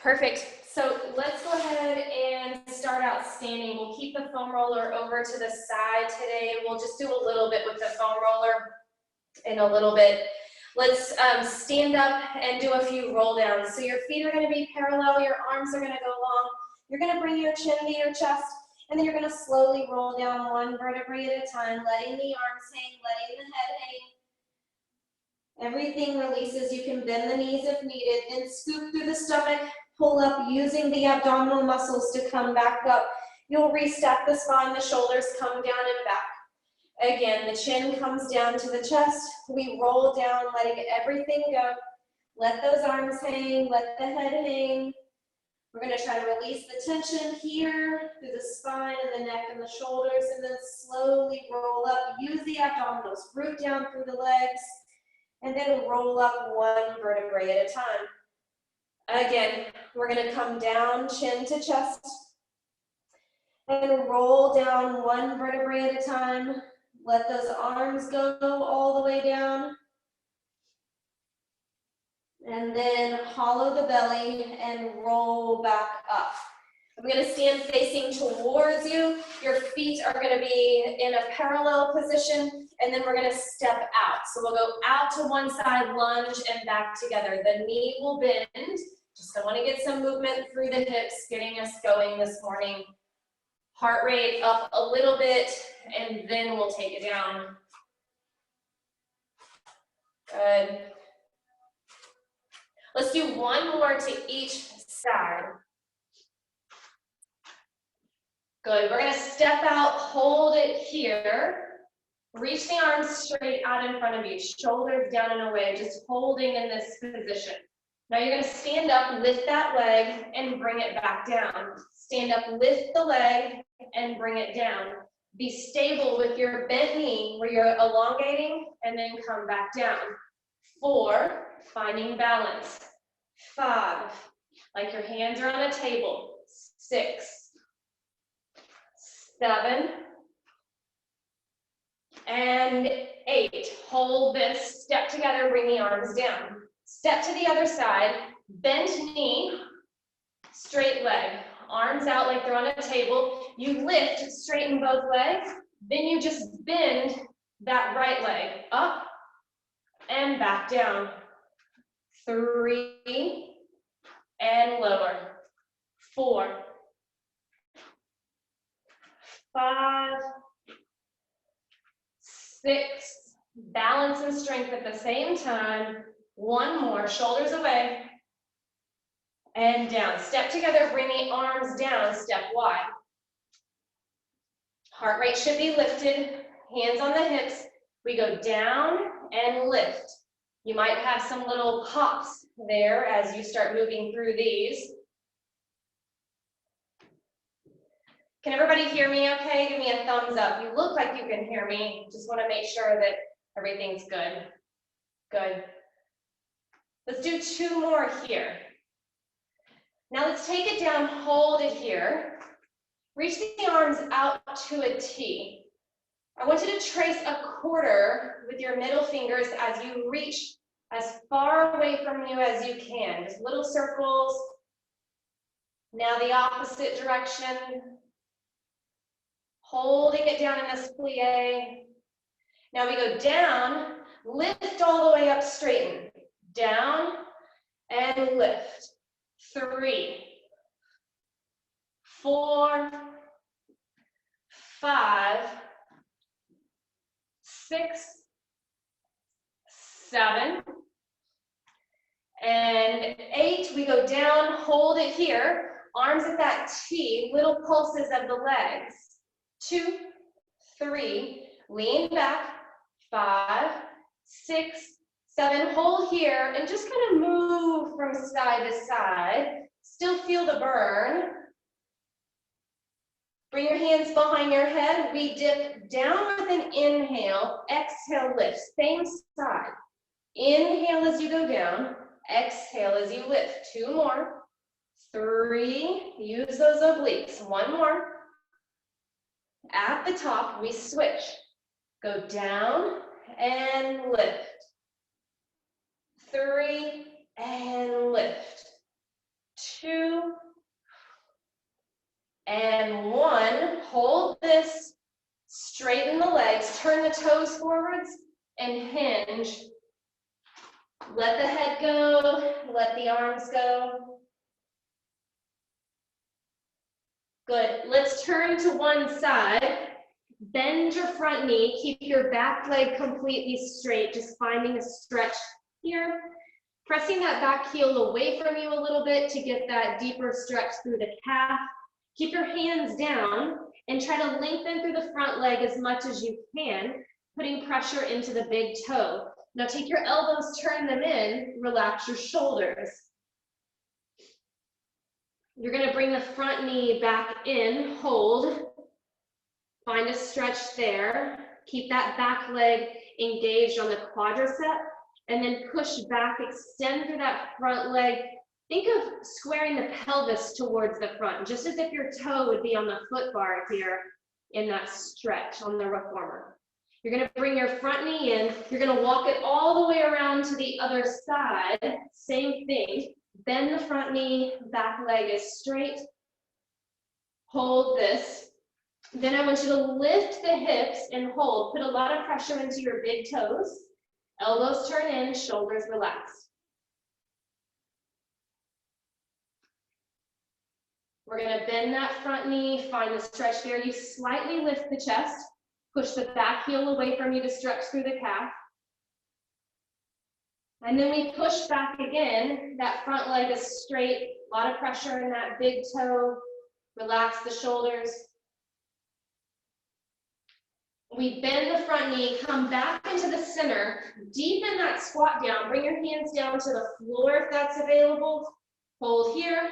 Perfect. So let's go ahead and start out standing. We'll keep the foam roller over to the side today. We'll just do a little bit with the foam roller in a little bit. Let's stand up and do a few roll downs. So your feet are going to be parallel, your arms are going to go long. You're going to bring your chin to your chest, and then you're going to slowly roll down one vertebrae at a time, letting the arms hang, letting the head hang. Everything releases. You can bend the knees if needed, then scoop through the stomach, pull up using the abdominal muscles to come back up. You'll restack the spine, the shoulders come down and back. Again, the chin comes down to the chest. We roll down, letting everything go. Let those arms hang, let the head hang. We're going to try to release the tension here through the spine and the neck and the shoulders, and then slowly roll up. Use the abdominals, root down through the legs, and then roll up one vertebrae at a time. Again, we're going to come down, chin to chest, and roll down one vertebrae at a time. Let those arms go all the way down. And then hollow the belly and roll back up. I'm going to stand facing towards you. Your feet are going to be in a parallel position, and then we're going to step out. So we'll go out to one side, lunge, and back together. The knee will bend. Just I want to get some movement through the hips, getting us going this morning. Heart rate up a little bit, and then we'll take it down. Good. Let's do one more to each side. Good. We're going to step out, hold it here. Reach the arms straight out in front of you, shoulders down and away, just holding in this position. Now you're going to stand up, lift that leg, and bring it back down. Stand up, lift the leg, and bring it down. Be stable with your bent knee where you're elongating, and then come back down. 4, finding balance. 5, like your hands are on a table. 6, 7, and 8. Hold this, step together, bring the arms down. Step to the other side, bent knee, straight leg. Arms out like they're on a table. You lift, straighten both legs. Then you just bend that right leg up and back down. 3, and lower. 4, 5, 6, balance and strength at the same time. 1 more, shoulders away, and down. Step together, bring the arms down, step wide. Heart rate should be lifted, hands on the hips. We go down and lift. You might have some little pops there as you start moving through these. Can everybody hear me okay? Give me a thumbs up. You look like you can hear me. Just want to make sure that everything's good. Good. Let's do 2 more here. Now let's take it down, hold it here. Reach the arms out to a T. I want you to trace a quarter with your middle fingers as you reach as far away from you as you can. Just little circles. Now the opposite direction. Holding it down in this plie. Now we go down, lift all the way up, straighten. Down and lift. 3, 4, 5, 6, 7, and 8. We go down, hold it here. Arms at that T, little pulses of the legs. 2, 3, lean back. 5, 6, 7, hold here, and just kind of move from side to side. Still feel the burn. Bring your hands behind your head. We dip down with an inhale. Exhale, lift. Same side. Inhale as you go down. Exhale as you lift. 2 more. 3. Use those obliques. 1 more. At the top, we switch. Go down and lift. 3 and lift. 2 toes forwards and hinge. Let the head go, let the arms go. Good. Let's turn to one side. Bend your front knee. Keep your back leg completely straight, just finding a stretch here. Pressing that back heel away from you a little bit to get that deeper stretch through the calf. Keep your hands down and try to lengthen through the front leg as much as you can, putting pressure into the big toe. Now take your elbows, turn them in, relax your shoulders. You're gonna bring the front knee back in, hold. Find a stretch there. Keep that back leg engaged on the quadricep, and then push back, extend through that front leg. Think of squaring the pelvis towards the front, just as if your toe would be on the foot bar here in that stretch on the reformer. You're gonna bring your front knee in, you're gonna walk it all the way around to the other side, same thing. Bend the front knee, back leg is straight. Hold this. Then I want you to lift the hips and hold. Put a lot of pressure into your big toes. Elbows turn in, shoulders relax. We're gonna bend that front knee, find the stretch there. You slightly lift the chest. Push the back heel away from you to stretch through the calf. And then we push back again. That front leg is straight. A lot of pressure in that big toe. Relax the shoulders. We bend the front knee, come back into the center, deepen that squat down, bring your hands down to the floor if that's available. Hold here,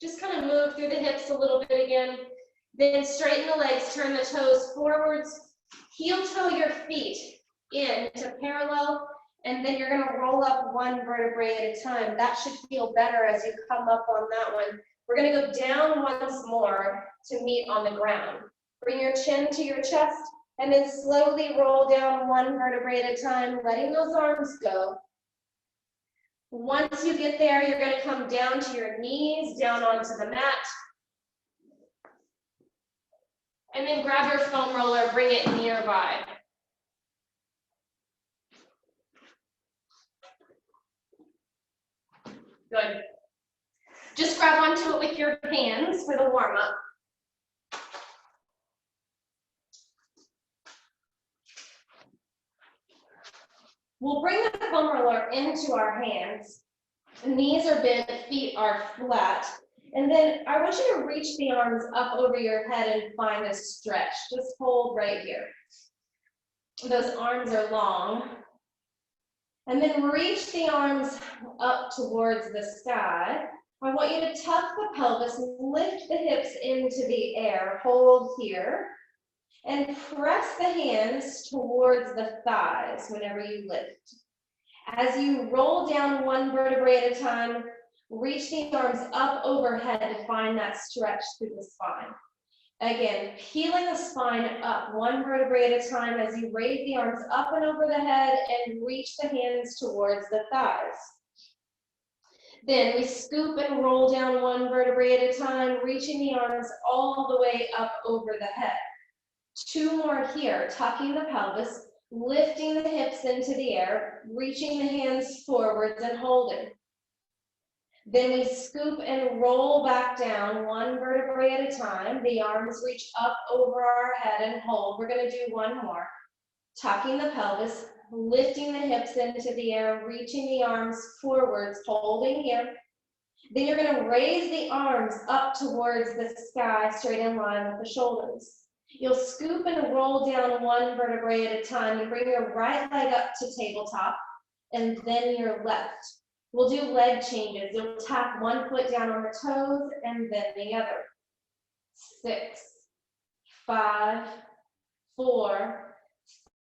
just kind of move through the hips a little bit again. Then straighten the legs, turn the toes forwards, heel toe your feet in to parallel, and then you're gonna roll up one vertebrae at a time. That should feel better as you come up on that one. We're gonna go down once more to meet on the ground. Bring your chin to your chest, and then slowly roll down one vertebrae at a time, letting those arms go. Once you get there, you're gonna come down to your knees, down onto the mat. And then grab your foam roller, bring it nearby. Good. Just grab onto it with your hands for the warm-up. We'll bring the foam roller into our hands. The knees are bent, feet are flat. And then I want you to reach the arms up over your head and find a stretch. Just hold right here. Those arms are long. And then reach the arms up towards the sky. I want you to tuck the pelvis, lift the hips into the air, hold here. And press the hands towards the thighs whenever you lift. As you roll down one vertebrae at a time, reach the arms up overhead to find that stretch through the spine. Again, peeling the spine up one vertebrae at a time as you raise the arms up and over the head and reach the hands towards the thighs. Then we scoop and roll down one vertebrae at a time, reaching the arms all the way up over the head. Two more here, tucking the pelvis, lifting the hips into the air, reaching the hands forwards and holding. Then we scoop and roll back down one vertebrae at a time. The arms reach up over our head and hold. We're going to do one more. Tucking the pelvis, lifting the hips into the air, reaching the arms forwards, holding here. Then you're going to raise the arms up towards the sky, straight in line with the shoulders. You'll scoop and roll down one vertebrae at a time. You bring your right leg up to tabletop and then your left. We'll do leg changes. You'll tap one foot down on the toes and then the other. 6, 5, 4,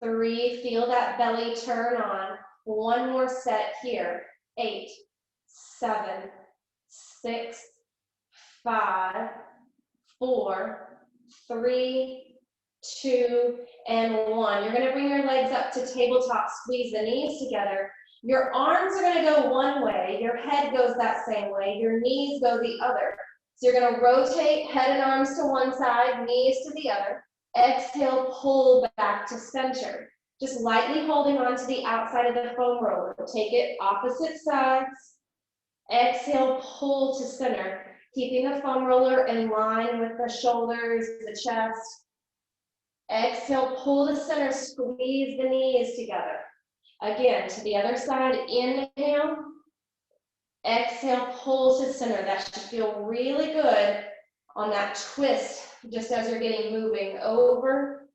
3. Feel that belly turn on. One more set here. 8, 7, 6, 5, 4, 3, 2, and 1. You're going to bring your legs up to tabletop, squeeze the knees together. Your arms are going to go one way, your head goes that same way, your knees go the other. So you're going to rotate head and arms to one side, knees to the other. Exhale, pull back to center. Just lightly holding on to the outside of the foam roller. Take it opposite sides. Exhale, pull to center, keeping the foam roller in line with the shoulders, the chest. Exhale, pull to center, squeeze the knees together. Again, to the other side, inhale. Exhale, pull to center. That should feel really good on that twist, just as you're getting moving over.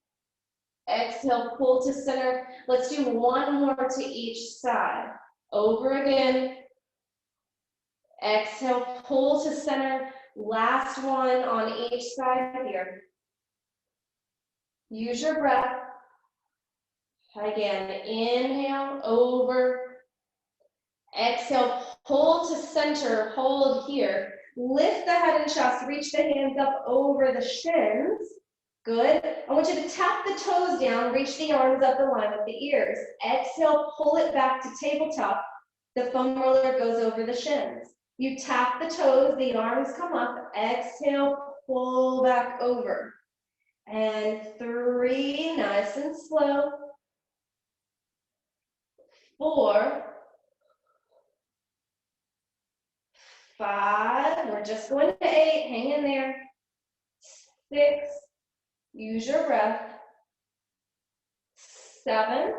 Exhale, pull to center. Let's do one more to each side. Over again. Exhale, pull to center. Last one on each side here. Use your breath. Again, inhale, over. Exhale, pull to center, hold here. Lift the head and chest, reach the hands up over the shins. Good. I want you to tap the toes down, reach the arms up the line with the ears. Exhale, pull it back to tabletop. The foam roller goes over the shins. You tap the toes, the arms come up. Exhale, pull back over. And 3, nice and slow. 4, 5, we're just going to 8, hang in there. 6, use your breath. 7,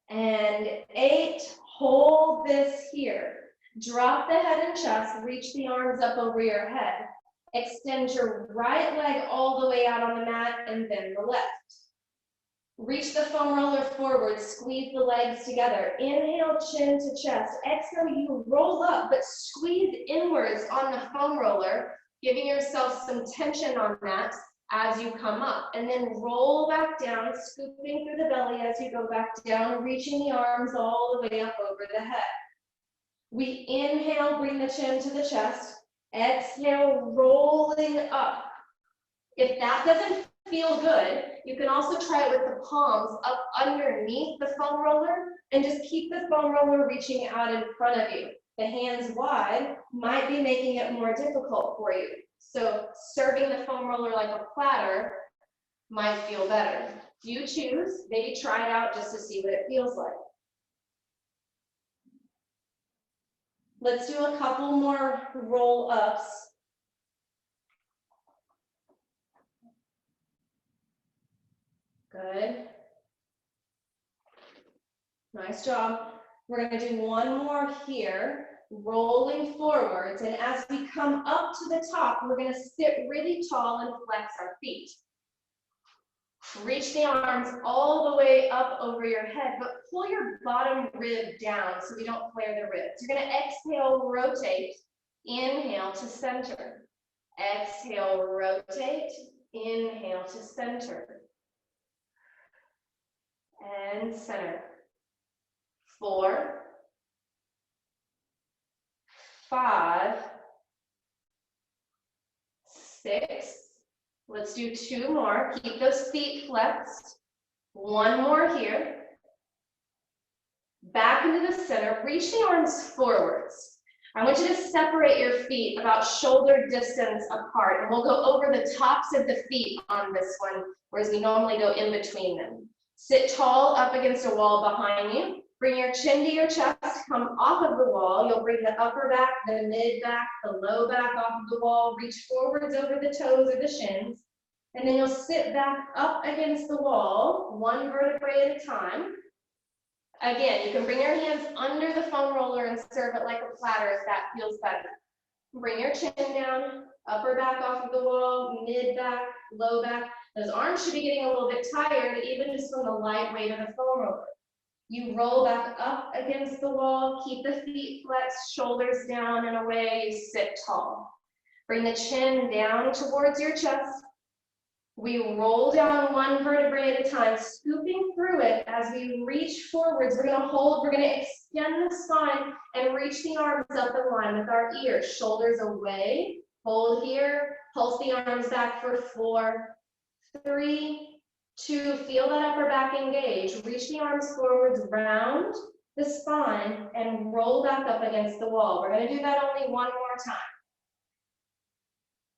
and 8, hold this here. Drop the head and chest, reach the arms up over your head. Extend your right leg all the way out on the mat and then the left. Reach the foam roller forward, squeeze the legs together. Inhale, chin to chest. Exhale, you roll up, but squeeze inwards on the foam roller, giving yourself some tension on that as you come up. And then roll back down, scooping through the belly as you go back down, reaching the arms all the way up over the head. We inhale, bring the chin to the chest. Exhale, rolling up. If that doesn't feel good, you can also try it with the palms up underneath the foam roller and just keep the foam roller reaching out in front of you. The hands wide might be making it more difficult for you. So serving the foam roller like a platter might feel better. You choose, maybe try it out just to see what it feels like. Let's do a couple more roll-ups. Good. Nice job. We're going to do one more here, rolling forwards. And as we come up to the top, we're going to sit really tall and flex our feet. Reach the arms all the way up over your head, but pull your bottom rib down so we don't flare the ribs. You're going to exhale, rotate, inhale to center. Exhale, rotate, inhale to center. And center. 4, 5, 6. Let's do 2 more. Keep those feet flexed. 1 more here. Back into the center. Reach the arms forwards. I want you to separate your feet about shoulder distance apart. And we'll go over the tops of the feet on this one, whereas we normally go in between them. Sit tall up against a wall behind you. Bring your chin to your chest, come off of the wall. You'll bring the upper back, the mid back, the low back off of the wall. Reach forwards over the toes or the shins. And then you'll sit back up against the wall, 1 vertebrae at a time. Again, you can bring your hands under the foam roller and serve it like a platter if that feels better. Bring your chin down, upper back off of the wall, mid back, low back. Those arms should be getting a little bit tired, even just from the light weight of the foam roller. You roll back up against the wall, keep the feet flexed, shoulders down and away, you sit tall. Bring the chin down towards your chest. We roll down 1 vertebrae at a time, scooping through it as we reach forwards. We're gonna hold, we're gonna extend the spine and reach the arms up in line with our ears. Shoulders away, hold here, pulse the arms back for 4, 3, 2, feel that upper back engage. Reach the arms forwards, round the spine, and roll back up against the wall. We're gonna do that only 1 more time.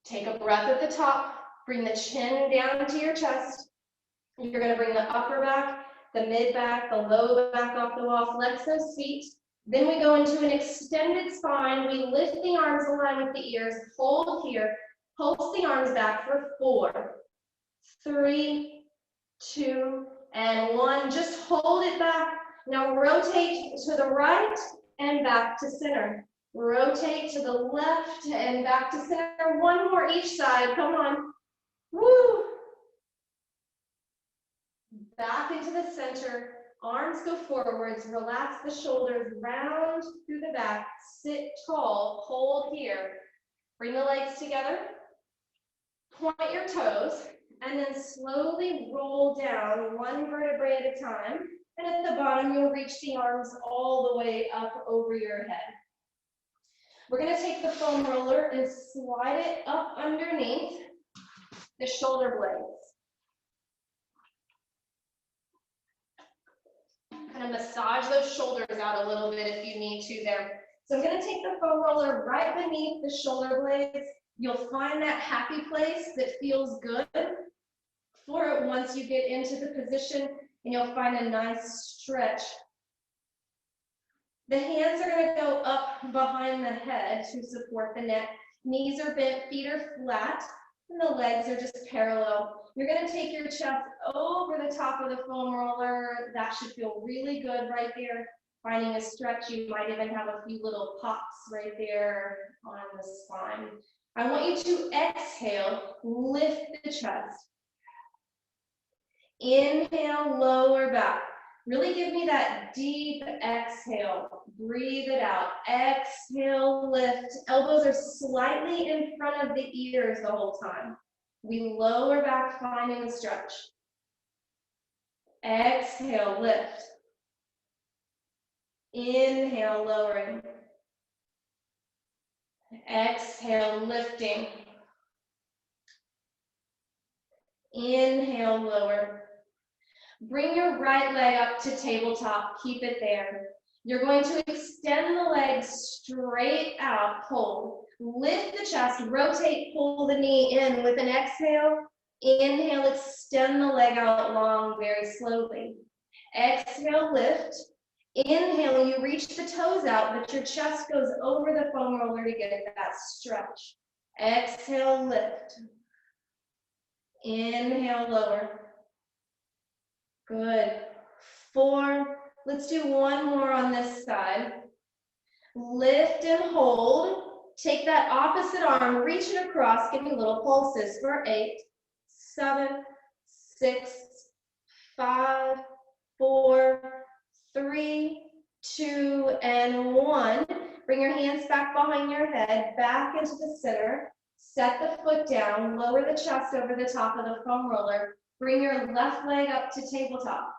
Take a breath at the top. Bring the chin down to your chest. You're gonna bring the upper back, the mid back, the low back off the wall, flex those feet. Then we go into an extended spine. We lift the arms in line with the ears, hold here, pulse the arms back for 4, 3, 2, and 1. Just hold it back. Now rotate to the right and back to center. Rotate to the left and back to center. One more each side, come on. Woo! Back into the center, arms go forwards, relax the shoulders, round through the back, sit tall, hold here. Bring the legs together, point your toes, and then slowly roll down one vertebrae at a time. And at the bottom, you'll reach the arms all the way up over your head. We're gonna take the foam roller and slide it up underneath the shoulder blades. Kind of massage those shoulders out a little bit if you need to there. So I'm gonna take the foam roller right beneath the shoulder blades. You'll find that happy place that feels good for it once you get into the position, and you'll find a nice stretch. The hands are gonna go up behind the head to support the neck. Knees are bent, feet are flat, and the legs are just parallel. You're gonna take your chest over the top of the foam roller. That should feel really good right there. Finding a stretch, you might even have a few little pops right there on the spine. I want you to exhale, lift the chest. Inhale, lower back. Really give me that deep exhale. Breathe it out. Exhale, lift. Elbows are slightly in front of the ears the whole time. We lower back, finding a stretch. Exhale, lift. Inhale, lowering. Exhale, lifting. Inhale, lower. Bring your right leg up to tabletop, keep it there. You're going to extend the legs straight out, hold. Lift the chest, rotate, pull the knee in with an exhale. Inhale, extend the leg out long, very slowly. Exhale, lift. Inhale, you reach the toes out, but your chest goes over the foam roller to get that stretch. Exhale, lift. Inhale, lower. Good. 4. Let's do one more on this side. Lift and hold. Take that opposite arm, reach it across, give me little pulses for 8, 7, 6, 5, 4, 3, 2, and 1. Bring your hands back behind your head, back into the center. Set the foot down, lower the chest over the top of the foam roller. Bring your left leg up to tabletop.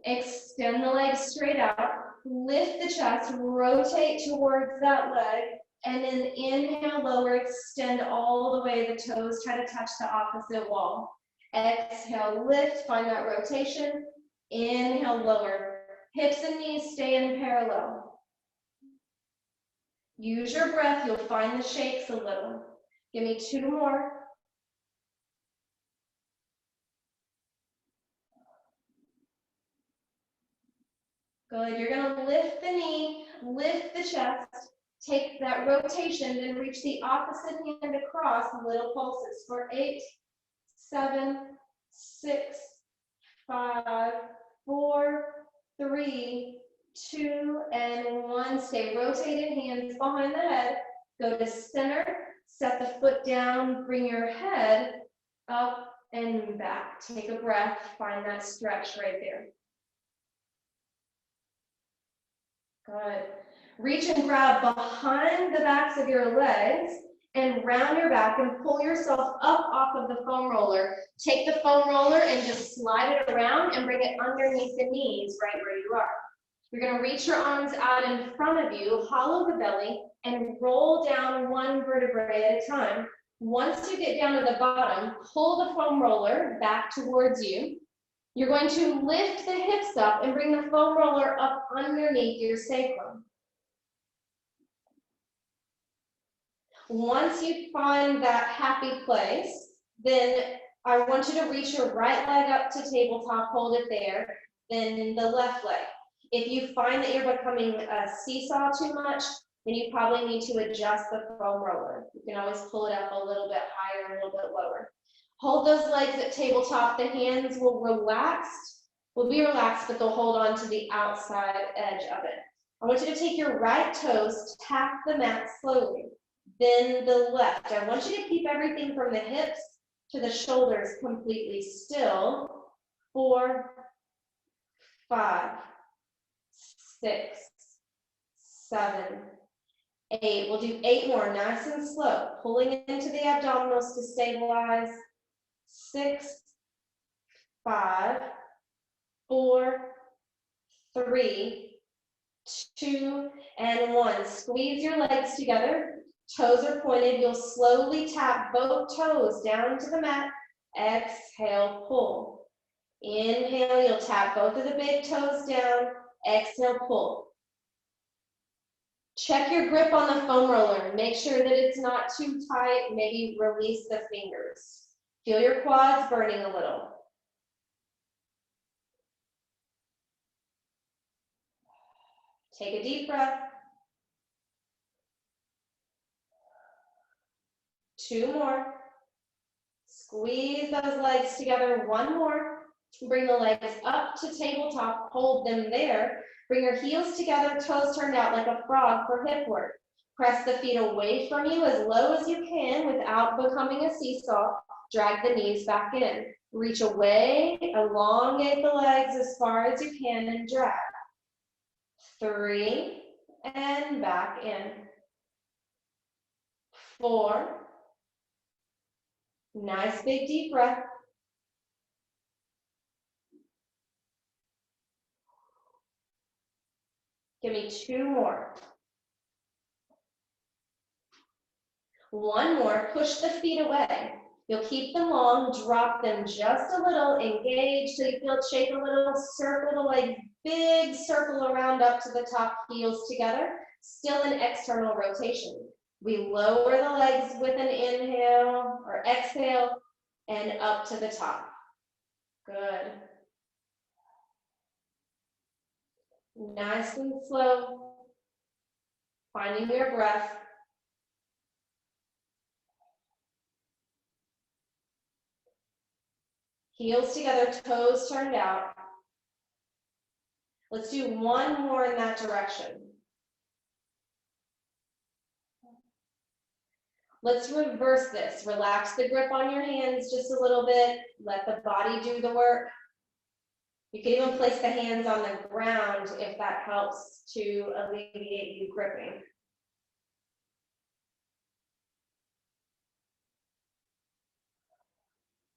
Extend the legs straight out. Lift the chest, rotate towards that leg, and then inhale, lower, extend all the way. The toes try to touch the opposite wall. Exhale, lift, find that rotation. Inhale, lower. Hips and knees stay in parallel. Use your breath, you'll find the shakes a little. Give me 2 more. Good, you're gonna lift the knee, lift the chest, take that rotation, then reach the opposite hand across, little pulses for 8, 7, 6, 5, 4, 3, 2, and 1. Stay rotated, hands behind the head. Go to center, set the foot down, bring your head up and back. Take a breath, find that stretch right there. Good. Reach and grab behind the backs of your legs and round your back and pull yourself up off of the foam roller. Take the foam roller and just slide it around and bring it underneath the knees right where you are. You're going to reach your arms out in front of you, hollow the belly, and roll down one vertebrae at a time. Once you get down to the bottom, pull the foam roller back towards you. You're going to lift the hips up and bring the foam roller up underneath your sacrum. Once you find that happy place, then I want you to reach your right leg up to tabletop, hold it there, then the left leg. If you find that you're becoming a seesaw too much, then you probably need to adjust the foam roller. You can always pull it up a little bit higher, a little bit lower. Hold those legs at tabletop. The hands will be relaxed, but they'll hold on to the outside edge of it. I want you to take your right toes, tap the mat slowly, then the left. I want you to keep everything from the hips to the shoulders completely still. 4, 5, 6, 7, 8. We'll do 8 more, nice and slow. Pulling into the abdominals to stabilize. 6, 5, 4, 3, 2, and 1. Squeeze your legs together. Toes are pointed. You'll slowly tap both toes down to the mat. Exhale, pull. Inhale, you'll tap both of the big toes down. Exhale, pull. Check your grip on the foam roller. Make sure that it's not too tight. Maybe release the fingers. Feel your quads burning a little. Take a deep breath. 2 more. Squeeze those legs together. 1 more. Bring the legs up to tabletop. Hold them there. Bring your heels together, toes turned out like a frog for hip work. Press the feet away from you as low as you can without becoming a seesaw. Drag the knees back in. Reach away, elongate the legs as far as you can and drag. 3, and back in. 4. Nice big deep breath. Give me 2 more. 1 more, push the feet away. You'll keep them long, drop them just a little, engage till you feel it shake a little, circle the legs, big circle around up to the top, heels together, still an external rotation. We lower the legs with an inhale or exhale and up to the top. Good. Nice and slow, finding your breath. Heels together, toes turned out. Let's do 1 more in that direction. Let's reverse this. Relax the grip on your hands just a little bit. Let the body do the work. You can even place the hands on the ground if that helps to alleviate you gripping.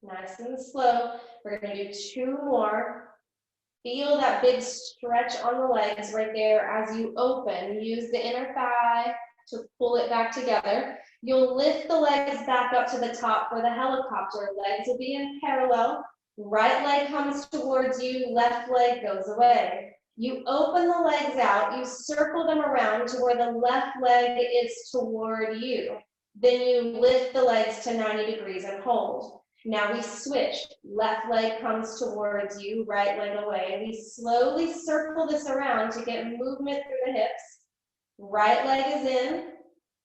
Nice and slow. We're going to do 2 more. Feel that big stretch on the legs right there as you open. Use the inner thigh to pull it back together. You'll lift the legs back up to the top for the helicopter. Legs will be in parallel. Right leg comes towards you, left leg goes away. You open the legs out, you circle them around to where the left leg is toward you. Then you lift the legs to 90 degrees and hold. Now we switch. Left leg comes towards you, right leg away. We slowly circle this around to get movement through the hips. Right leg is in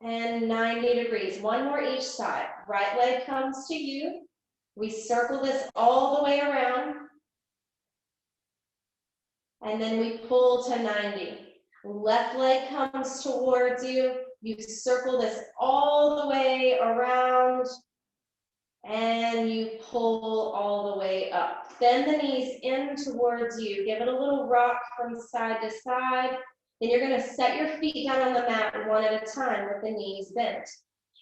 and 90 degrees. 1 more each side. Right leg comes to you. We circle this all the way around. And then we pull to 90. Left leg comes towards you. You circle this all the way around. And you pull all the way up. Bend the knees in towards you. Give it a little rock from side to side. Then you're going to set your feet down on the mat 1 at a time with the knees bent.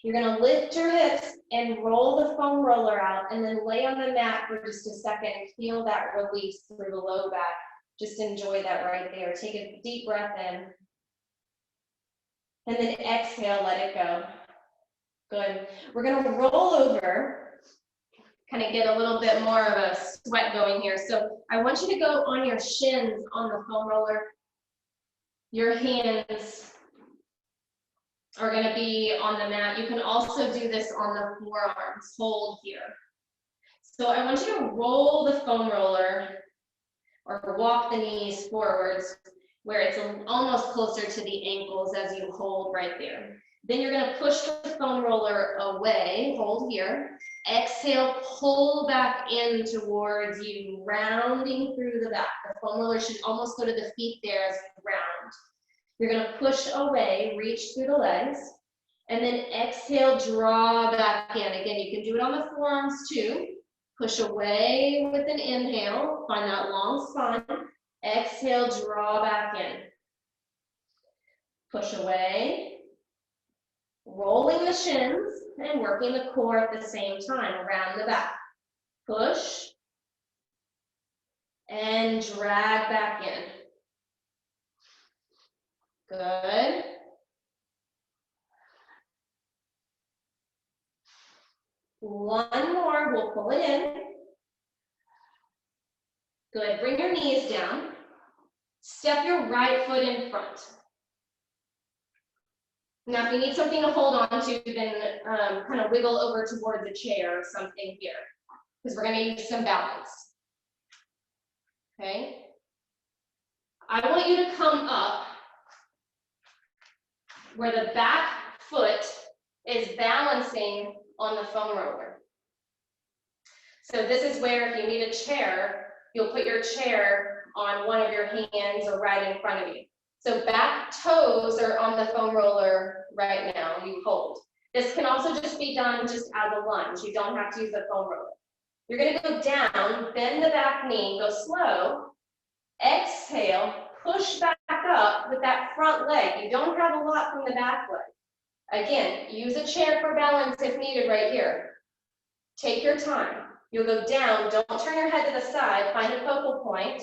You're going to lift your hips and roll the foam roller out and then lay on the mat for just a second. Feel that release through the low back. Just enjoy that right there. Take a deep breath in. And then exhale, let it go. Good. We're going to roll over. Kind of get a little bit more of a sweat going here. So I want you to go on your shins on the foam roller. Your hands are going to be on the mat. You can also do this on the forearms. Hold here. So I want you to roll the foam roller or walk the knees forwards where it's almost closer to the ankles as you hold right there. Then you're gonna push the foam roller away, hold here. Exhale, pull back in towards you, rounding through the back. The foam roller should almost go to the feet there as you round. You're gonna push away, reach through the legs, and then exhale, draw back in. Again, you can do it on the forearms too. Push away with an inhale, find that long spine. Exhale, draw back in. Push away, rolling the shins and working the core at the same time around the back. Push and drag back in. Good. One more, we'll pull it in. Good, bring your knees down. Step your right foot in front. Now, if you need something to hold on to, then kind of wiggle over towards a chair or something here, because we're going to use some balance. Okay? I want you to come up where the back foot is balancing on the foam roller. So this is where if you need a chair, you'll put your chair on one of your hands or right in front of you. So back toes are on the foam roller right now, you hold. This can also just be done just as a lunge. You don't have to use the foam roller. You're gonna go down, bend the back knee, go slow. Exhale, push back up with that front leg. You don't have a lot from the back leg. Again, use a chair for balance if needed right here. Take your time. You'll go down, don't turn your head to the side, find a focal point.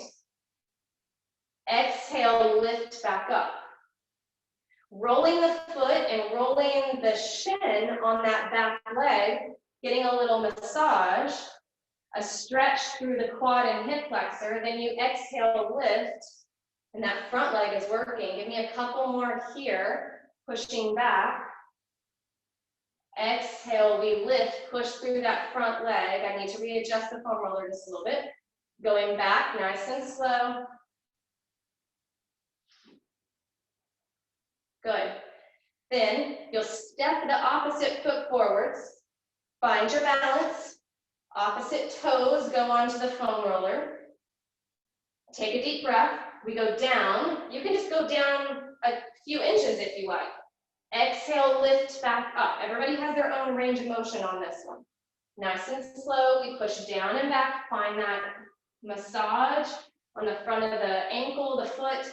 Exhale, lift back up. Rolling the foot and rolling the shin on that back leg, getting a little massage, a stretch through the quad and hip flexor, then you exhale, lift, and that front leg is working. Give me a couple more here, pushing back. Exhale, we lift, push through that front leg. I need to readjust the foam roller just a little bit. Going back, nice and slow. Good. Then you'll step the opposite foot forwards. Find your balance. Opposite toes go onto the foam roller. Take a deep breath. We go down. You can just go down a few inches if you like. Exhale, lift back up. Everybody has their own range of motion on this one. Nice and slow, we push down and back. Find that massage on the front of the ankle, the foot.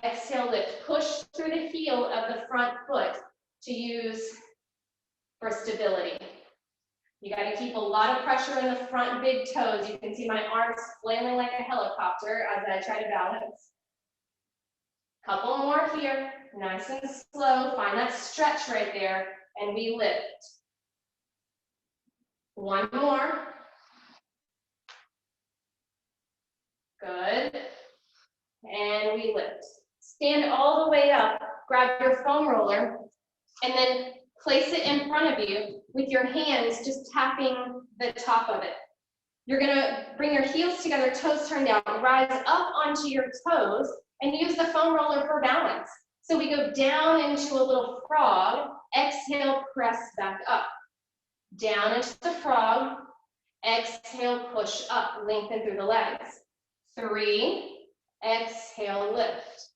Exhale, lift. Push through the heel of the front foot to use for stability. You got to keep a lot of pressure in the front big toes. You can see my arms flailing like a helicopter as I try to balance. Couple more here, nice and slow. Find that stretch right there, and we lift. One more. Good. And we lift. Stand all the way up, grab your foam roller, and then place it in front of you with your hands just tapping the top of it. You're gonna bring your heels together, toes turned down, rise up onto your toes, and use the foam roller for balance. So we go down into a little frog, exhale, press back up. Down into the frog, exhale, push up, lengthen through the legs. 3, exhale, lift.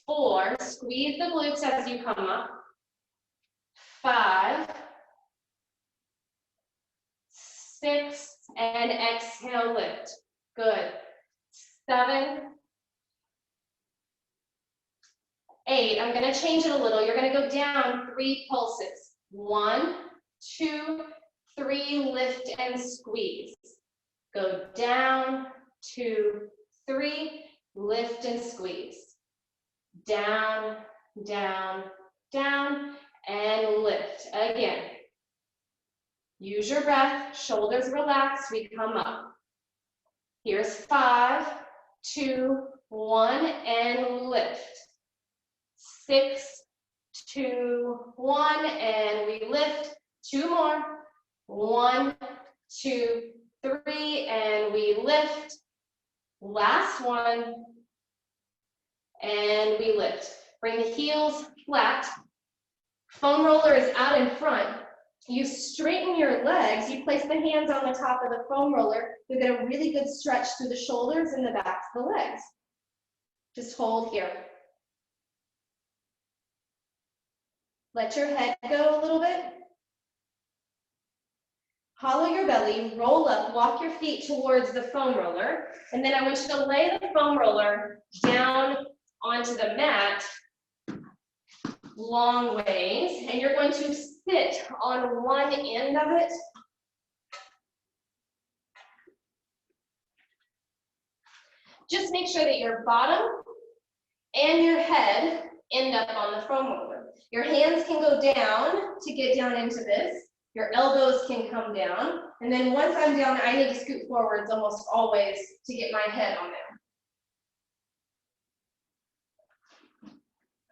4, squeeze the glutes as you come up. 5, 6, and exhale, lift. Good. 7, 8. I'm going to change it a little. You're going to go down 3 pulses. 1, 2, 3, lift and squeeze. Go down, 2, 3, lift and squeeze. Down, down, down, and lift. Again. Use your breath, shoulders relaxed, we come up. Here's 5, 2, 1, and lift. 6, 2, 1, and we lift. 2 more. 1, 2, 3, and we lift. Last one, and we lift. Bring the heels flat. Foam roller is out in front. You straighten your legs, you place the hands on the top of the foam roller, you get a really good stretch through the shoulders and the backs of the legs. Just hold here. Let your head go a little bit. Hollow your belly, roll up, walk your feet towards the foam roller, and then I want you to lay the foam roller down onto the mat long ways, and you're going to sit on one end of it. Just make sure that your bottom and your head end up on the foam roller. Your hands can go down to get down into this. Your elbows can come down. And then once I'm down, I need to scoot forwards almost always to get my head on there.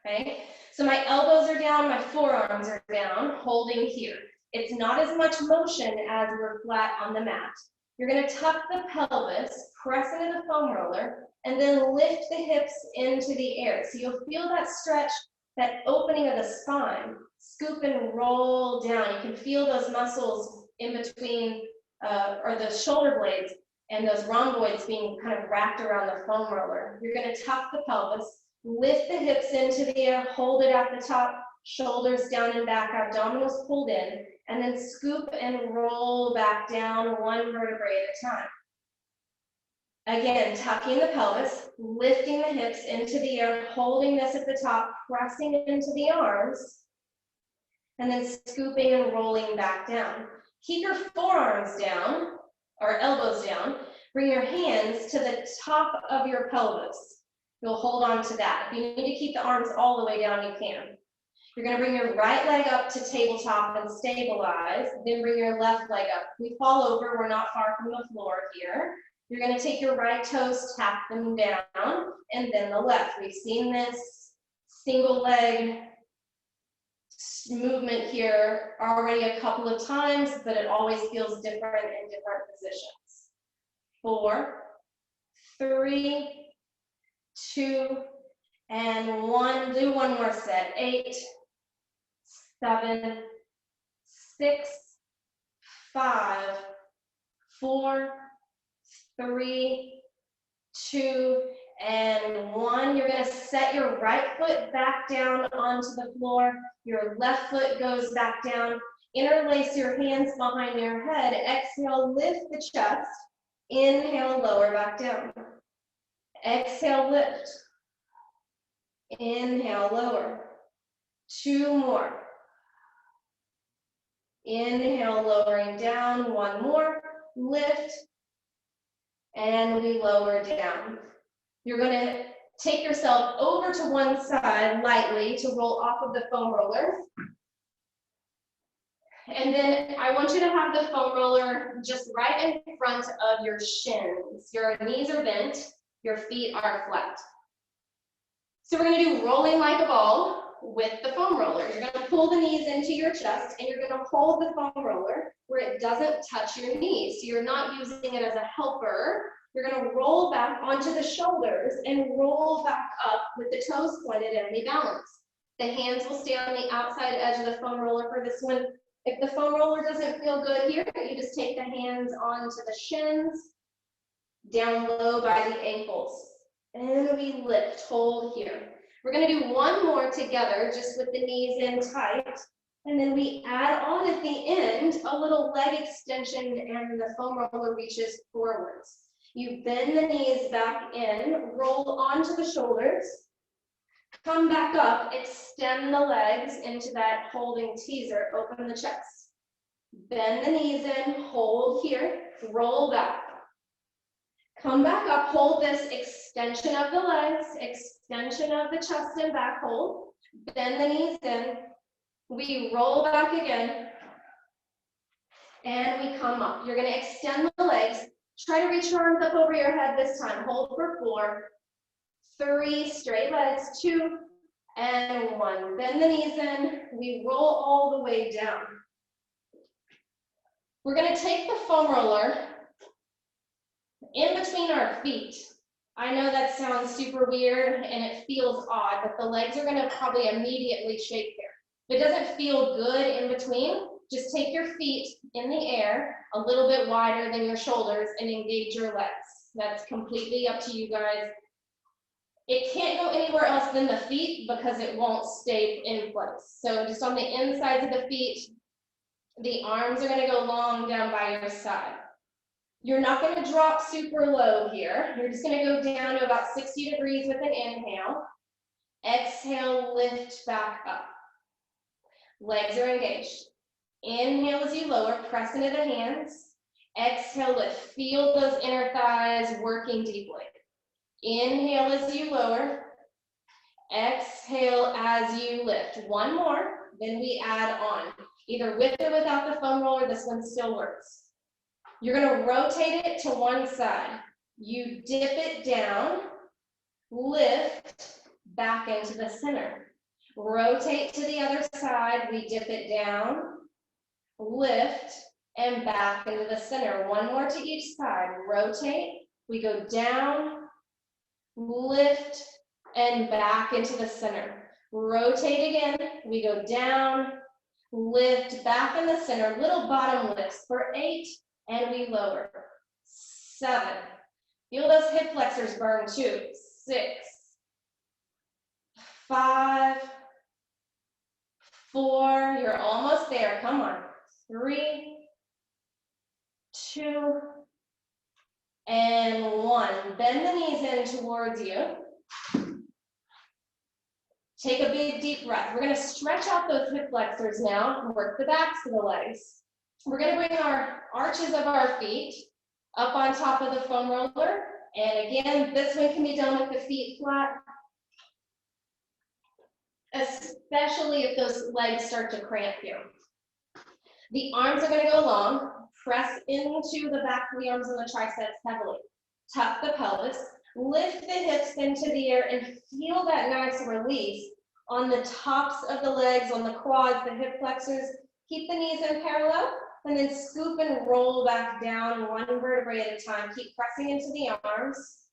Okay, so my elbows are down, my forearms are down, holding here. It's not as much motion as we're flat on the mat. You're gonna tuck the pelvis, press into the foam roller, and then lift the hips into the air. So you'll feel that stretch, that opening of the spine. Scoop and roll down. You can feel those muscles in between, or the shoulder blades and those rhomboids being kind of wrapped around the foam roller. You're gonna tuck the pelvis, lift the hips into the air, hold it at the top, shoulders down and back, abdominals pulled in, and then scoop and roll back down one vertebrae at a time. Again, tucking the pelvis, lifting the hips into the air, holding this at the top, pressing into the arms, and then scooping and rolling back down. Keep your forearms down, or elbows down. Bring your hands to the top of your pelvis. You'll hold on to that. If you need to keep the arms all the way down, you can. You're gonna bring your right leg up to tabletop and stabilize, then bring your left leg up. If we fall over, we're not far from the floor here. You're gonna take your right toes, tap them down, and then the left. We've seen this single leg movement here already a couple of times, but it always feels different in different positions. 4, 3, 2, and 1. Do one more set. 8, 7, 6, 5, 4, 3, 2, and 1. You're going to set your right foot back down onto the floor. Your left foot goes back down. Interlace your hands behind your head. Exhale, lift the chest. Inhale, lower back down. Exhale, lift. Inhale, lower. 2 more. Inhale, lowering down. 1 more. Lift. And we lower down. You're going to take yourself over to one side lightly to roll off of the foam roller. And then I want you to have the foam roller just right in front of your shins. Your knees are bent, your feet are flat. So we're going to do rolling like a ball with the foam roller. You're going to pull the knees into your chest and you're going to hold the foam roller where it doesn't touch your knees. So you're not using it as a helper. You're going to roll back onto the shoulders and roll back up with the toes pointed and the balance. The hands will stay on the outside edge of the foam roller for this one. If the foam roller doesn't feel good here, you just take the hands onto the shins, down low by the ankles. And we lift, hold here. We're going to do one more together, just with the knees in tight. And then we add on at the end a little leg extension and the foam roller reaches forwards. You bend the knees back in, roll onto the shoulders, come back up, extend the legs into that holding teaser, open the chest. Bend the knees in, hold here, roll back. Come back up, hold this extension of the legs, extension of the chest and back hold. Bend the knees in, we roll back again, and we come up. You're gonna extend the legs. Try to reach your arms up over your head this time. Hold for 4, 3, straight legs, 2, and one. Bend the knees in, we roll all the way down. We're gonna take the foam roller in between our feet. I know that sounds super weird and it feels odd, but the legs are gonna probably immediately shake here. If it doesn't feel good in between, just take your feet in the air a little bit wider than your shoulders and engage your legs. That's completely up to you guys. It can't go anywhere else than the feet because it won't stay in place. So just on the insides of the feet, the arms are gonna go long down by your side. You're not gonna drop super low here. You're just gonna go down to about 60 degrees with an inhale. Exhale, lift back up. Legs are engaged. Inhale as you lower, press into the hands. Exhale, lift. Feel those inner thighs working deeply. Inhale as you lower. Exhale as you lift. One more, then we add on. Either with or without the foam roller, this one still works. You're gonna rotate it to one side. You dip it down, lift, back into the center. Rotate to the other side, we dip it down, lift, and back into the center. One more to each side. Rotate, we go down, lift, and back into the center. Rotate again, we go down, lift, back in the center. Little bottom lifts for 8, and we lower. 7. Feel those hip flexors burn too. 6, 5, 4, you're almost there, come on. 3, 2, and 1. Bend the knees in towards you. Take a big deep breath. We're gonna stretch out those hip flexors now and work the backs of the legs. We're gonna bring our arches of our feet up on top of the foam roller. And again, this one can be done with the feet flat, especially if those legs start to cramp here. The arms are gonna go long. Press into the back of the arms and the triceps heavily. Tuck the pelvis. Lift the hips into the air and feel that nice release on the tops of the legs, on the quads, the hip flexors. Keep the knees in parallel and then scoop and roll back down one vertebrae at a time. Keep pressing into the arms,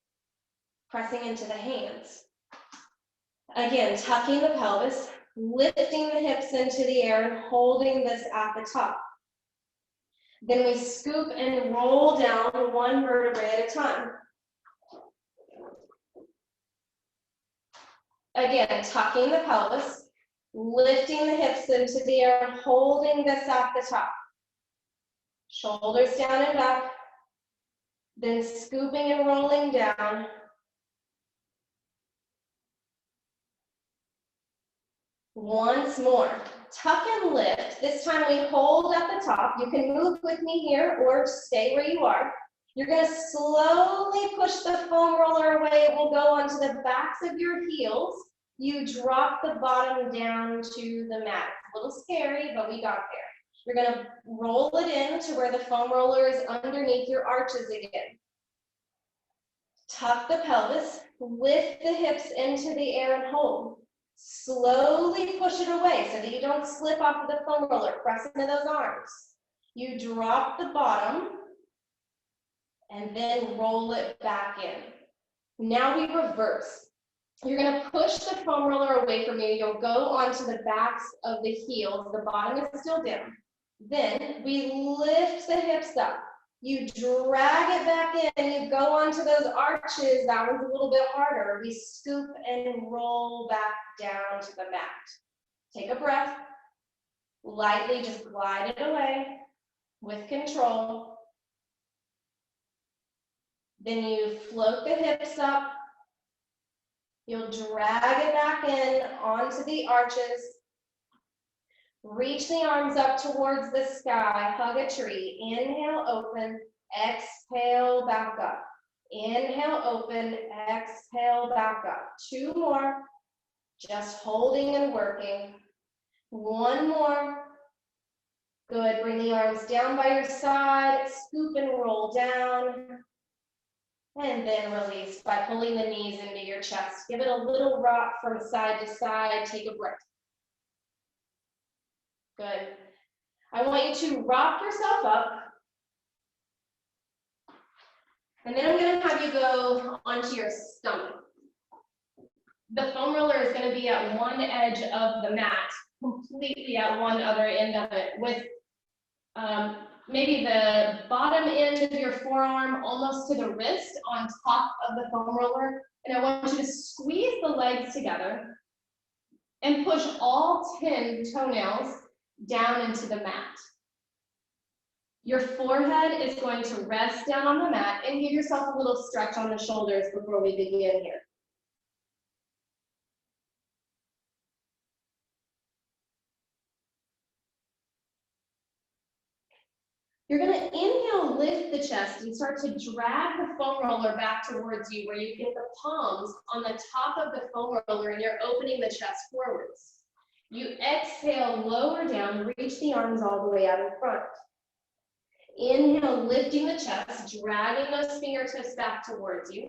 pressing into the hands. Again, tucking the pelvis, lifting the hips into the air and holding this at the top. Then we scoop and roll down one vertebrae at a time. Again, tucking the pelvis, lifting the hips into the air, holding this at the top. Shoulders down and back, then scooping and rolling down. Once more, tuck and lift. This time we hold at the top. You can move with me here or stay where you are. You're gonna slowly push the foam roller away. It will go onto the backs of your heels. You drop the bottom down to the mat. It's a little scary, but we got there. You're gonna roll it in to where the foam roller is underneath your arches again. Tuck the pelvis, lift the hips into the air and hold. Slowly push it away so that you don't slip off of the foam roller. Press into those arms. You drop the bottom and then roll it back in. Now we reverse. You're gonna push the foam roller away from you. You'll go onto the backs of the heels. The bottom is still down. Then we lift the hips up. You drag it back in. You go onto those arches. That one's a little bit harder. We scoop and roll back down to the mat. Take a breath. Lightly just glide it away with control. Then you float the hips up. You'll drag it back in onto the arches. Reach the arms up towards the sky, hug a tree. Inhale, open, exhale, back up. Inhale, open, exhale, back up. 2 more, just holding and working. 1 more. Good, bring the arms down by your side, scoop and roll down. And then release by pulling the knees into your chest. Give it a little rock from side to side. Take a breath. Good. I want you to rock yourself up. And then I'm going to have you go onto your stomach. The foam roller is going to be at one edge of the mat, completely at one other end of it, with maybe the bottom end of your forearm almost to the wrist on top of the foam roller. And I want you to squeeze the legs together and push all 10 toenails down into the mat. Your forehead is going to rest down on the mat, and give yourself a little stretch on the shoulders before we begin here. You're going to inhale, lift the chest, and start to drag the foam roller back towards you, where you get the palms on the top of the foam roller and you're opening the chest forwards. You exhale, lower down, reach the arms all the way out in front. Inhale, lifting the chest, dragging those fingertips back towards you.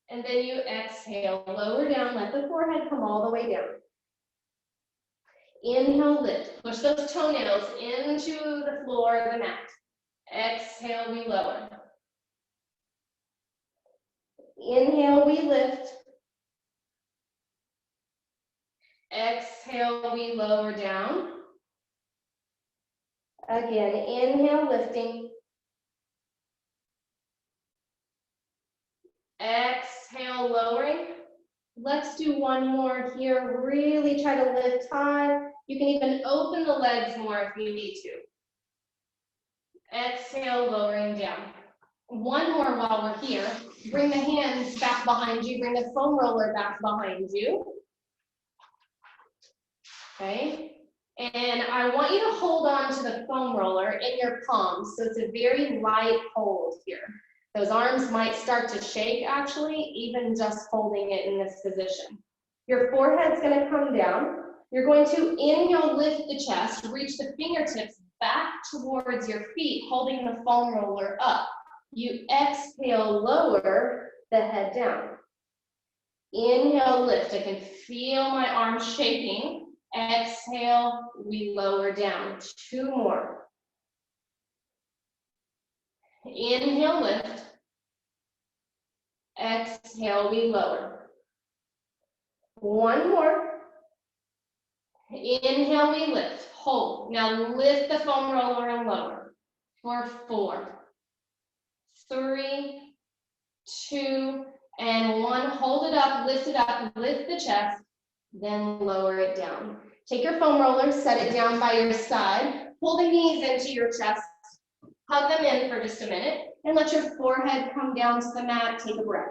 And then you exhale, lower down, let the forehead come all the way down. Inhale, lift, push those toenails into the floor of the mat. Exhale, we lower. Inhale, we lift. Exhale, we lower down. Again, inhale, lifting. Exhale, lowering. Let's do one more here. Really try to lift high. You can even open the legs more if you need to. Exhale, lowering down. One more while we're here. Bring the hands back behind you. Bring the foam roller back behind you. Okay. And I want you to hold on to the foam roller in your palms. So it's a very light hold here. Those arms might start to shake actually, even just holding it in this position. Your forehead's going to come down. You're going to inhale, lift the chest, reach the fingertips back towards your feet, holding the foam roller up. You exhale, lower the head down. Inhale, lift. I can feel my arms shaking. Exhale, we lower down. Two more. Inhale, lift. Exhale, we lower. One more. Inhale, we lift. Hold. Now lift the foam roller and lower. For 4, 3, 2, and 1. Hold it up, lift the chest, then lower it down. Take your foam roller, set it down by your side. Pull the knees into your chest. Hug them in for just a minute, and let your forehead come down to the mat. Take a breath.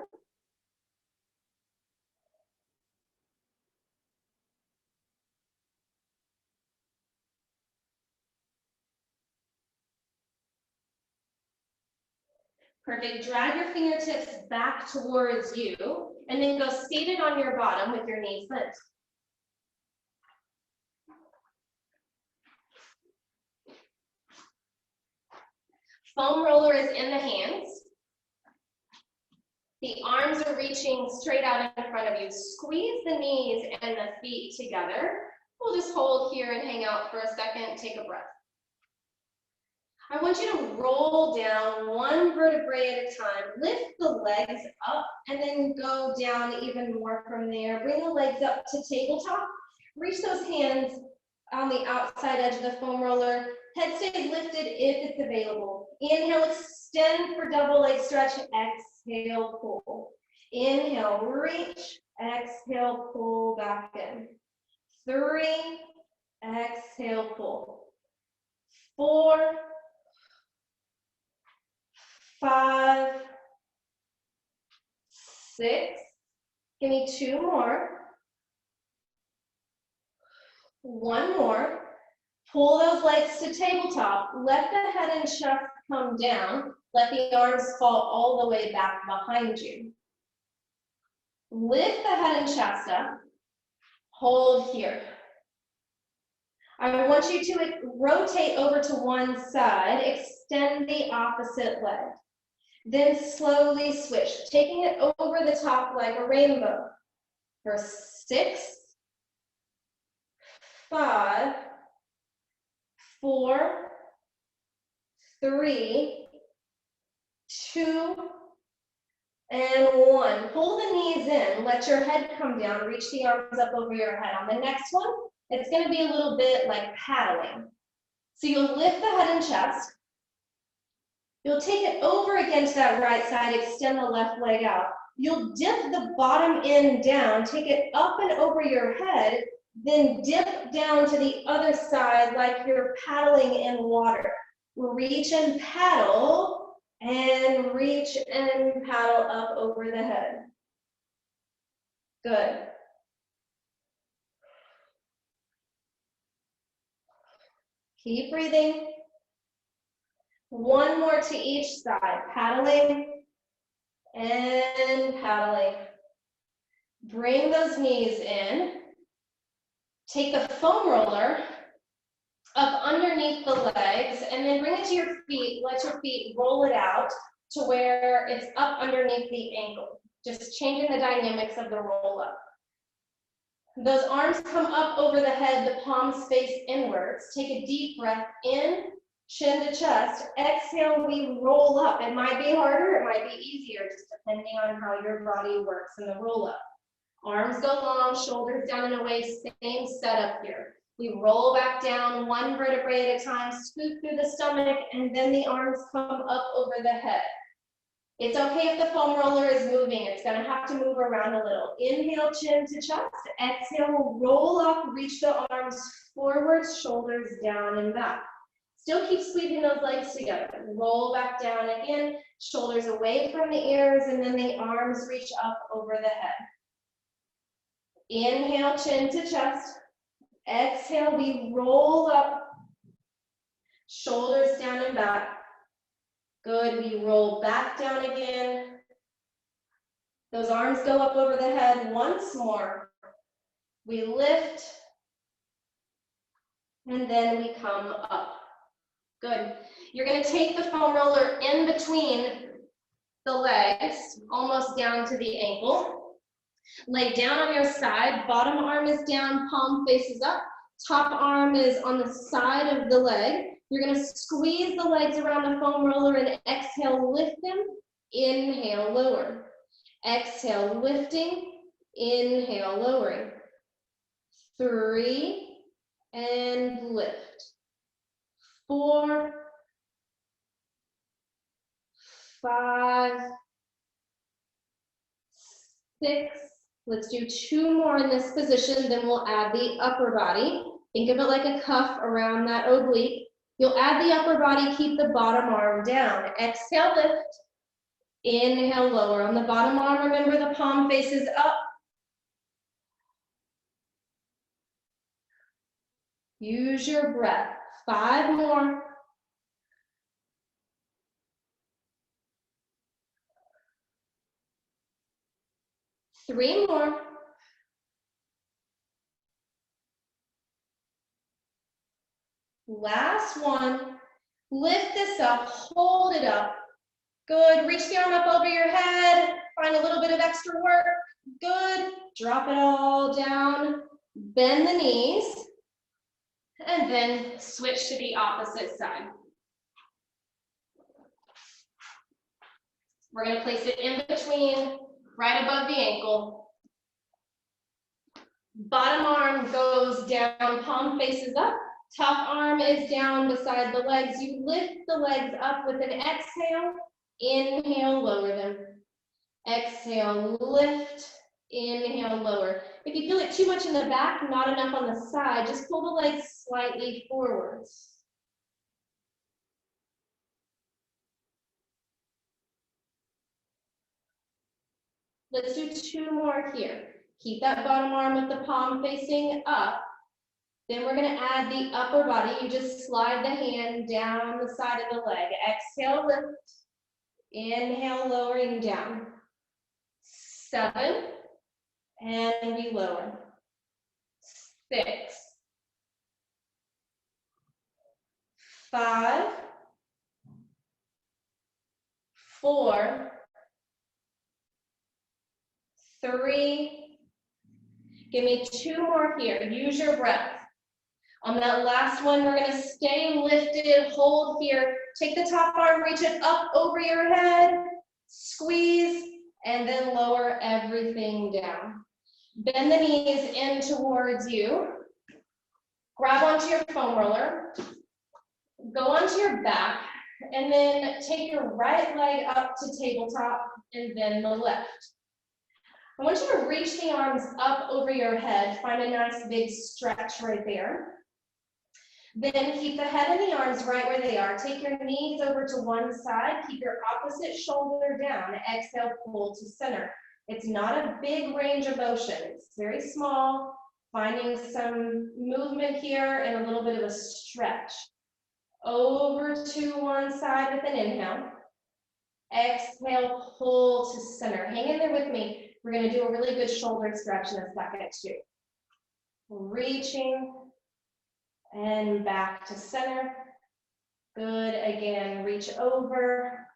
Perfect. Drag your fingertips back towards you, and then go seated on your bottom with your knees bent. Foam roller is in the hands. The arms are reaching straight out in front of you. Squeeze the knees and the feet together. We'll just hold here and hang out for a second. Take a breath. I want you to roll down one vertebrae at a time. Lift the legs up and then go down even more from there. Bring the legs up to tabletop. Reach those hands on the outside edge of the foam roller. Head stays lifted if it's available. Inhale, extend for double leg stretch. Exhale, pull. Inhale, reach. Exhale, pull back in. 3, exhale, pull. 4, 5, 6. Give me 2 more. 1 more. Pull those legs to tabletop. Let the head and chest come down. Let the arms fall all the way back behind you. Lift the head and chest up. Hold here. I want you to rotate over to one side. Extend the opposite leg. Then slowly switch, taking it over the top like a rainbow. For 6, 5, 4, 3, 2, and 1. Pull the knees in, let your head come down, reach the arms up over your head. On the next one, it's gonna be a little bit like paddling. So you'll lift the head and chest. You'll take it over against that right side, extend the left leg out. You'll dip the bottom end down, take it up and over your head, then dip down to the other side like you're paddling in water. Reach and paddle, and reach and paddle up over the head. Good. Keep breathing. One more to each side, paddling and paddling. Bring those knees in. Take the foam roller up underneath the legs and then bring it to your feet. Let your feet roll it out to where it's up underneath the ankle. Just changing the dynamics of the roll up. Those arms come up over the head, the palms face inwards. Take a deep breath in, chin to chest. Exhale, we roll up. It might be harder, it might be easier, just depending on how your body works in the roll up. Arms go long, shoulders down and away, same setup here. We roll back down one vertebrae at a time, scoop through the stomach, and then the arms come up over the head. It's okay if the foam roller is moving. It's gonna have to move around a little. Inhale, chin to chest. Exhale, roll up, reach the arms forwards, shoulders down and back. Still keep squeezing those legs together. Roll back down again, shoulders away from the ears, and then the arms reach up over the head. Inhale, chin to chest. Exhale, we roll up, shoulders down and back. Good, we roll back down again. Those arms go up over the head once more. We lift, and then we come up. Good. You're gonna take the foam roller in between the legs, almost down to the ankle. Lay down on your side, bottom arm is down, palm faces up. Top arm is on the side of the leg. You're gonna squeeze the legs around the foam roller and exhale, lift them. Inhale, lower. Exhale, lifting. Inhale, lowering. 3, and lift. 4, 5, 6. Let's do 2 more in this position, then we'll add the upper body. Think of it like a cuff around that oblique. You'll add the upper body, keep the bottom arm down. Exhale, lift. Inhale, lower. On the bottom arm, remember the palm faces up. Use your breath. 5 more. Three more. Last one. Lift this up, hold it up. Good, reach the arm up over your head. Find a little bit of extra work. Good, drop it all down. Bend the knees. And then switch to the opposite side. We're gonna place it in between, right above the ankle. Bottom arm goes down, palm faces up. Top arm is down beside the legs. You lift the legs up with an exhale. Inhale, lower them. Exhale, lift. Inhale, lower. If you feel it too much in the back, not enough on the side, just pull the legs slightly forwards. Let's do 2 more here. Keep that bottom arm with the palm facing up. Then we're gonna add the upper body. You just slide the hand down the side of the leg. Exhale, lift. Inhale, lowering down. 7, and we lower. 6, 5, 4, 3, give me 2 more here, use your breath. On that last one, we're gonna stay lifted, hold here, take the top arm, reach it up over your head, squeeze, and then lower everything down. Bend the knees in towards you, grab onto your foam roller, go onto your back, and then take your right leg up to tabletop, and then the left. I want you to reach the arms up over your head, find a nice big stretch right there. Then keep the head and the arms right where they are. Take your knees over to one side, keep your opposite shoulder down, exhale, pull to center. It's not a big range of motion, it's very small, finding some movement here and a little bit of a stretch. Over to one side with an inhale. Exhale, pull to center. Hang in there with me. We're going to do a really good shoulder stretch in a second too. Reaching and back to center. Good. Again, reach over.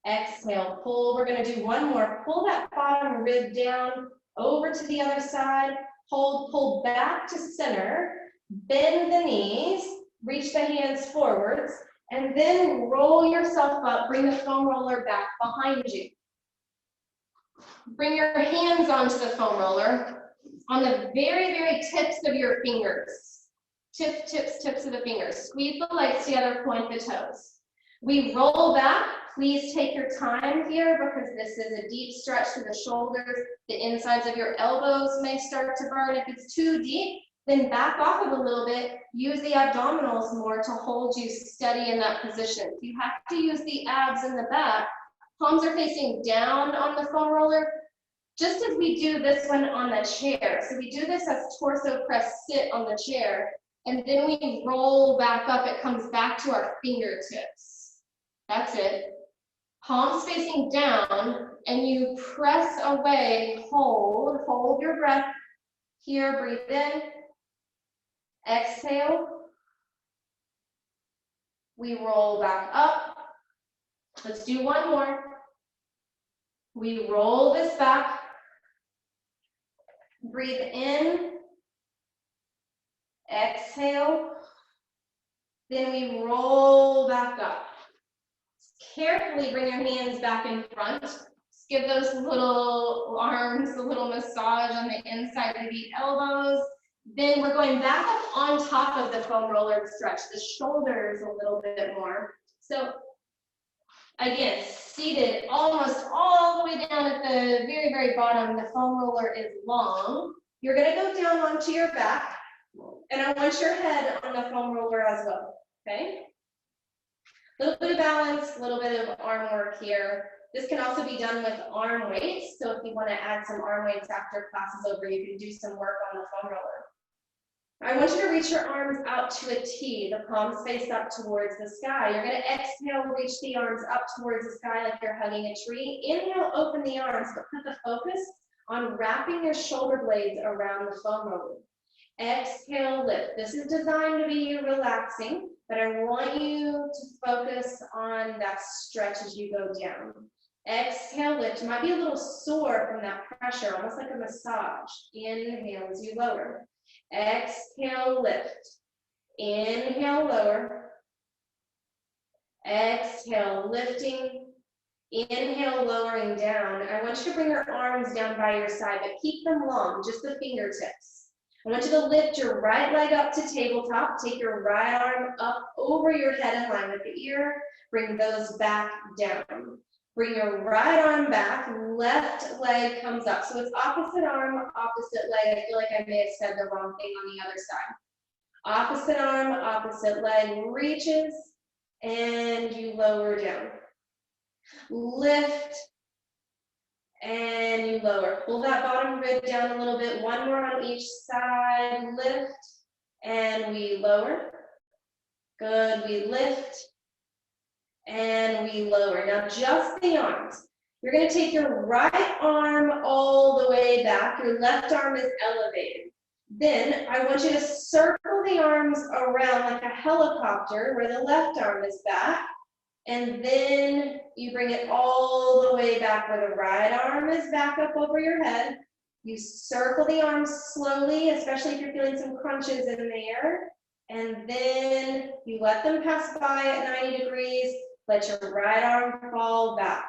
Exhale, pull. We're going to do one more. Pull that bottom rib down over to the other side. Hold, pull back to center. Bend the knees. Reach the hands forwards, and then roll yourself up. Bring the foam roller back behind you. Bring your hands onto the foam roller on the very, very tips of your fingers. Tips of the fingers. Squeeze the legs together, point the toes. We roll back. Please take your time here because this is a deep stretch to the shoulders. The insides of your elbows may start to burn. If it's too deep, then back off of a little bit, use the abdominals more to hold you steady in that position. If you have to use the abs in the back, palms are facing down on the foam roller, just as we do this one on the chair. So we do this as torso press sit on the chair, and then we roll back up, it comes back to our fingertips. That's it. Palms facing down, and you press away, hold your breath. Here, breathe in. Exhale, we roll back up. Let's do one more. We roll this back. Breathe in. Exhale. Then we roll back up. Carefully bring your hands back in front. Just give those little arms a little massage on the inside of the elbows. Then we're going back up on top of the foam roller stretch, the shoulders a little bit more. So again, seated almost all the way down at the very, very bottom. The foam roller is long. You're going to go down onto your back, and I want your head on the foam roller as well, okay? A little bit of balance, a little bit of arm work here. This can also be done with arm weights. So if you want to add some arm weights after class is over, you can do some work on the foam roller. I want you to reach your arms out to a T, the palms face up towards the sky. You're going to exhale, reach the arms up towards the sky like you're hugging a tree. Inhale, open the arms, but put the focus on wrapping your shoulder blades around the foam roller. Exhale, lift. This is designed to be you relaxing, but I want you to focus on that stretch as you go down. Exhale, lift. You might be a little sore from that pressure, almost like a massage. Inhale as you lower. Exhale, lift. Inhale, lower. Exhale, lifting. Inhale, lowering down. I want you to bring your arms down by your side, but keep them long, just the fingertips. I want you to lift your right leg up to tabletop. Take your right arm up over your head in line with the ear. Bring those back down. Bring your right arm back, left leg comes up. So it's opposite arm, opposite leg. I feel like I may have said the wrong thing on the other side. Opposite arm, opposite leg reaches, and you lower down. Lift, and you lower. Pull that bottom rib down a little bit. One more on each side. Lift, and we lower. Good, we lift. And we lower. Now just the arms. You're going to take your right arm all the way back. Your left arm is elevated. Then I want you to circle the arms around like a helicopter where the left arm is back. And then you bring it all the way back where the right arm is back up over your head. You circle the arms slowly, especially if you're feeling some crunches in there. And then you let them pass by at 90 degrees. Let your right arm fall back.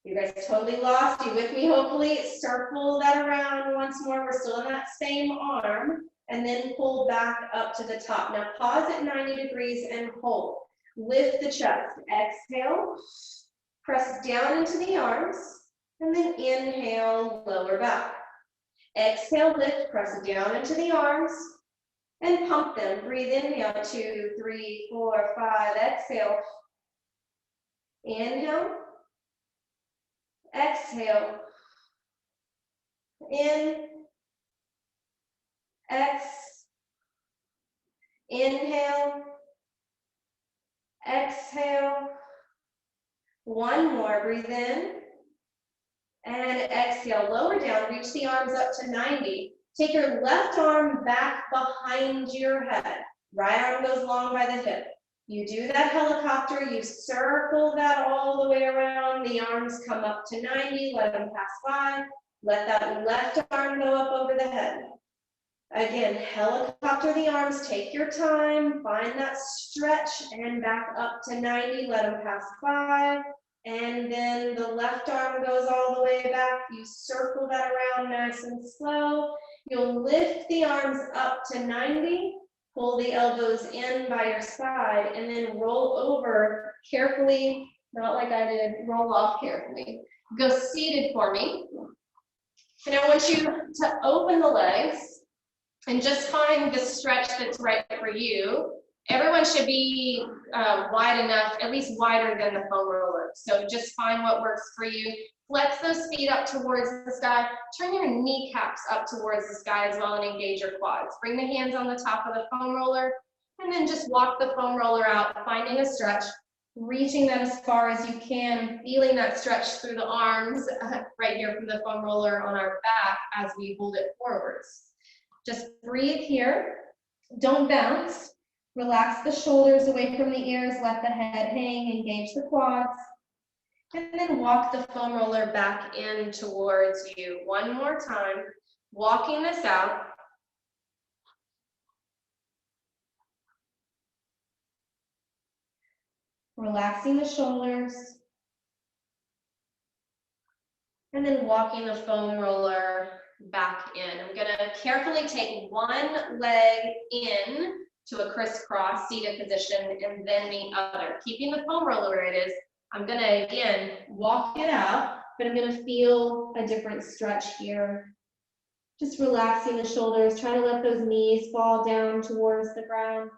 You guys totally lost. You with me, hopefully? Circle that around once more. We're still in that same arm. And then pull back up to the top. Now pause at 90 degrees and hold. Lift the chest. Exhale. Press down into the arms. And then inhale, lower back. Exhale, lift, press down into the arms. And pump them. Breathe in, inhale, 2, 3, 4, 5. Exhale. Inhale. Exhale. In. Inhale. Exhale. One more. Breathe in. And exhale. Lower down. Reach the arms up to 90. Take your left arm back behind your head. Right arm goes long by the hip. You do that helicopter, you circle that all the way around. The arms come up to 90, let them pass by. Let that left arm go up over the head. Again, helicopter the arms, take your time, find that stretch and back up to 90, let them pass by. And then the left arm goes all the way back. You circle that around nice and slow. You'll lift the arms up to 90, pull the elbows in by your side, and then roll over carefully, not like I did, roll off carefully. Go seated for me. And I want you to open the legs and just find the stretch that's right for you. Everyone should be wide enough, at least wider than the foam roller. So just find what works for you. Flex those feet up towards the sky. Turn your kneecaps up towards the sky as well and engage your quads. Bring the hands on the top of the foam roller and then just walk the foam roller out, finding a stretch, reaching them as far as you can, feeling that stretch through the arms right here from the foam roller on our back as we hold it forwards. Just breathe here. Don't bounce. Relax the shoulders away from the ears, let the head hang, engage the quads. And then walk the foam roller back in towards you. One more time, walking this out. Relaxing the shoulders. And then walking the foam roller back in. I'm gonna carefully take one leg in to a crisscross seated position and then the other. Keeping the foam roller where it is, I'm gonna, again, walk it out, but I'm gonna feel a different stretch here. Just relaxing the shoulders, try to let those knees fall down towards the ground.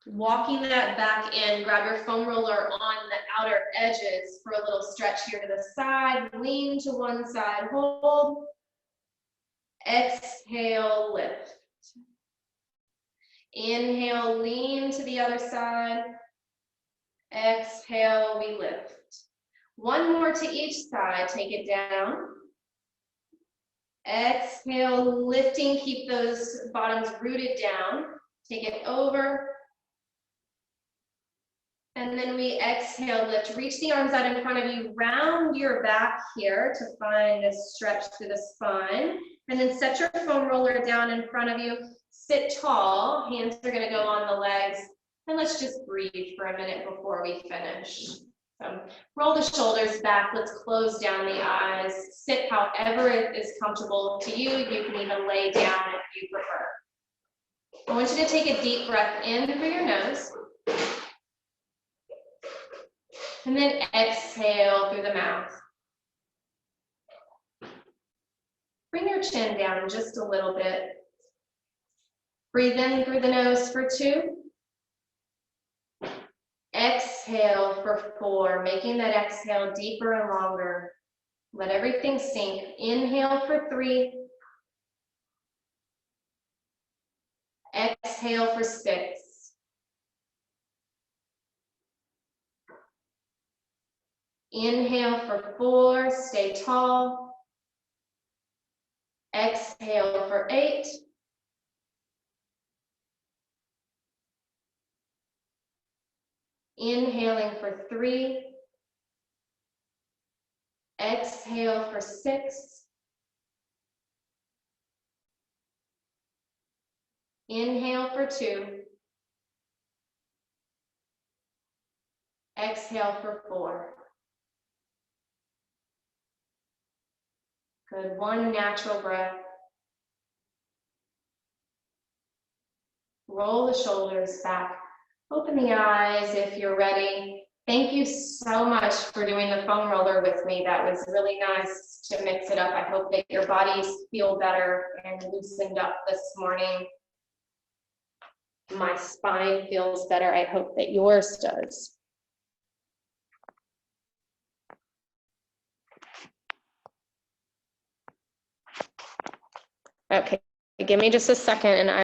Walking that back in, grab your foam roller on the outer edges for a little stretch here to the side. Lean to one side, hold. Exhale, lift. Inhale, lean to the other side. Exhale, we lift. One more to each side, take it down. Exhale, lifting, keep those bottoms rooted down. Take it over. And then we exhale, lift, reach the arms out in front of you, round your back here to find a stretch through the spine. And then set your foam roller down in front of you, sit tall, hands are gonna go on the legs. And let's just breathe for a minute before we finish. So roll the shoulders back, let's close down the eyes, sit however it is comfortable to you. You can even lay down if you prefer. I want you to take a deep breath in through your nose. And then exhale through the mouth. Bring your chin down just a little bit. Breathe in through the nose for 2. Exhale for 4, making that exhale deeper and longer. Let everything sink. Inhale for 3. Exhale for 6. Inhale for 4, stay tall. Exhale for 8. Inhaling for 3. Exhale for 6. Inhale for 2. Exhale for 4. Good, 1 natural breath. Roll the shoulders back. Open the eyes if you're ready. Thank you so much for doing the foam roller with me. That was really nice to mix it up. I hope that your bodies feel better and loosened up this morning. My spine feels better. I hope that yours does. Okay, give me just a second and